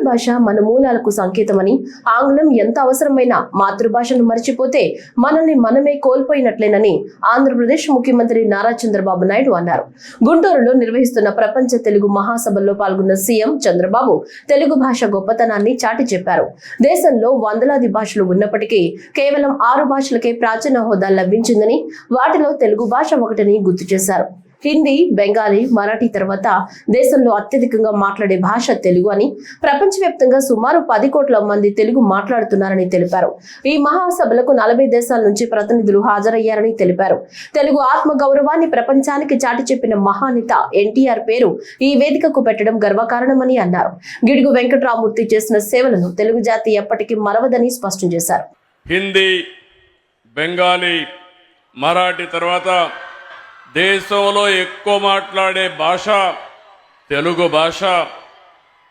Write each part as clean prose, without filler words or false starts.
మాతృభాష మన మూలాలకు సంకేతమని, ఆంగ్లం ఎంత అవసరమైన మాతృభాషను మర్చిపోతే మనల్ని మనమే కోల్పోయినట్లేనని ఆంధ్రప్రదేశ్ ముఖ్యమంత్రి నారా చంద్రబాబు నాయుడు అన్నారు. గుంటూరులో నిర్వహిస్తున్న ప్రపంచ తెలుగు మహాసభల్లో పాల్గొన్న సీఎం చంద్రబాబు తెలుగు భాష గొప్పతనాన్ని చాటి చెప్పారు. దేశంలో వందలాది భాషలు ఉన్నప్పటికీ కేవలం 6 భాషలకే ప్రాచీన హోదా లభించిందని, వాటిలో తెలుగు భాష ఒకటిని గుర్తు చేశారు. హిందీ, బెంగాలీ, మరాఠీ తర్వాత దేశంలో అత్యధికంగా మాట్లాడే భాష తెలుగు అని, ప్రపంచవ్యాప్తంగా సుమారు 10 కోట్ల మంది తెలుగు మాట్లాడుతున్నారని తెలిపారు. ఈ మహాసభలకు 40 దేశాల నుంచి ప్రతినిధులు హాజరయ్యారని తెలిపారు. తెలుగు ఆత్మ గౌరవాన్ని ప్రపంచానికి చాటి చెప్పిన మహానేత ఎన్టీఆర్ పేరు ఈ వేదికకు పెట్టడం గర్వకారణమని అన్నారు. గిడుగు వెంకట్రామూర్తి చేసిన సేవలను తెలుగు జాతి ఎప్పటికీ మరవదని స్పష్టం చేశారు. హిందీ, బెంగాలీ, మరాఠీ తర్వాత దేశంలో ఎక్కువ మాట్లాడే భాష తెలుగు భాష.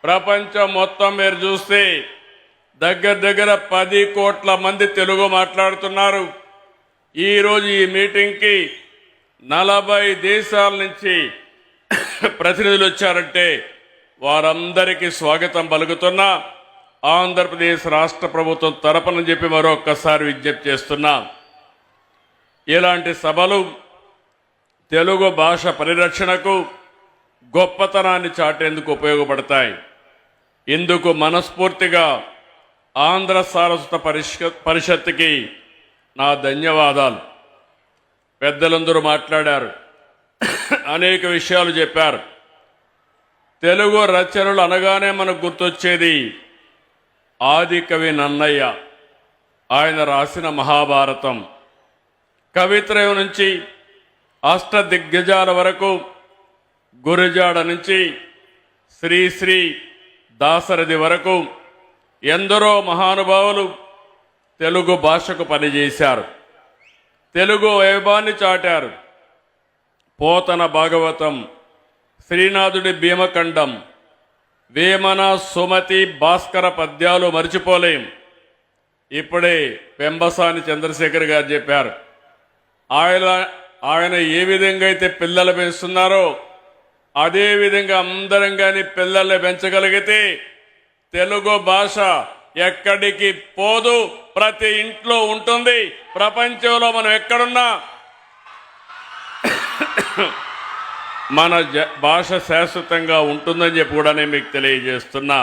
ప్రపంచం మొత్తం మీరు చూస్తే దగ్గర 10 కోట్ల మంది తెలుగు మాట్లాడుతున్నారు. ఈరోజు ఈ మీటింగ్కి 40 దేశాల నుంచి ప్రతినిధులు వచ్చారంటే వారందరికీ స్వాగతం పలుకుతున్నా. ఆంధ్రప్రదేశ్ రాష్ట్ర ప్రభుత్వం తరపున చెప్పి మరొక్కసారి విజ్ఞప్తి చేస్తున్నా. ఇలాంటి సభలు తెలుగు భాష పరిరక్షణకు, గొప్పతనాన్ని చాటేందుకు ఉపయోగపడతాయి. ఇందుకు మనస్ఫూర్తిగా ఆంధ్ర సారస్వత పరిషత్తుకి నా ధన్యవాదాలు. పెద్దలందరూ మాట్లాడారు, అనేక విషయాలు చెప్పారు. తెలుగు రచనలు అనగానే మనకు గుర్తొచ్చేది ఆది కవి నన్నయ్య. ఆయన రాసిన మహాభారతం, కవిత్రయం నుంచి అష్టదిగ్గజాల వరకు, గురజాడ నుంచి శ్రీ దాశరథి వరకు ఎందరో మహానుభావులు తెలుగు భాషకు పనిచేశారు. తెలుగు వైభవాన్ని చాటారు. పోతన భాగవతం, శ్రీనాథుడి భీమఖండం, వేమన, సుమతి, భాస్కర పద్యాలు మర్చిపోలేం. ఇప్పుడే పెంబసాని చంద్రశేఖర్ గారు చెప్పారు, ఆయన ఏ విధంగా అయితే పిల్లలు పెంచుతున్నారో అదే విధంగా అందరం కానీ పిల్లల్ని పెంచగలిగితే తెలుగు భాష ఎక్కడికి పోదు, ప్రతి ఇంట్లో ఉంటుంది. ప్రపంచంలో మనం ఎక్కడున్నా మన భాష శాశ్వతంగా ఉంటుందని చెప్పి కూడా నేను మీకు తెలియజేస్తున్నా.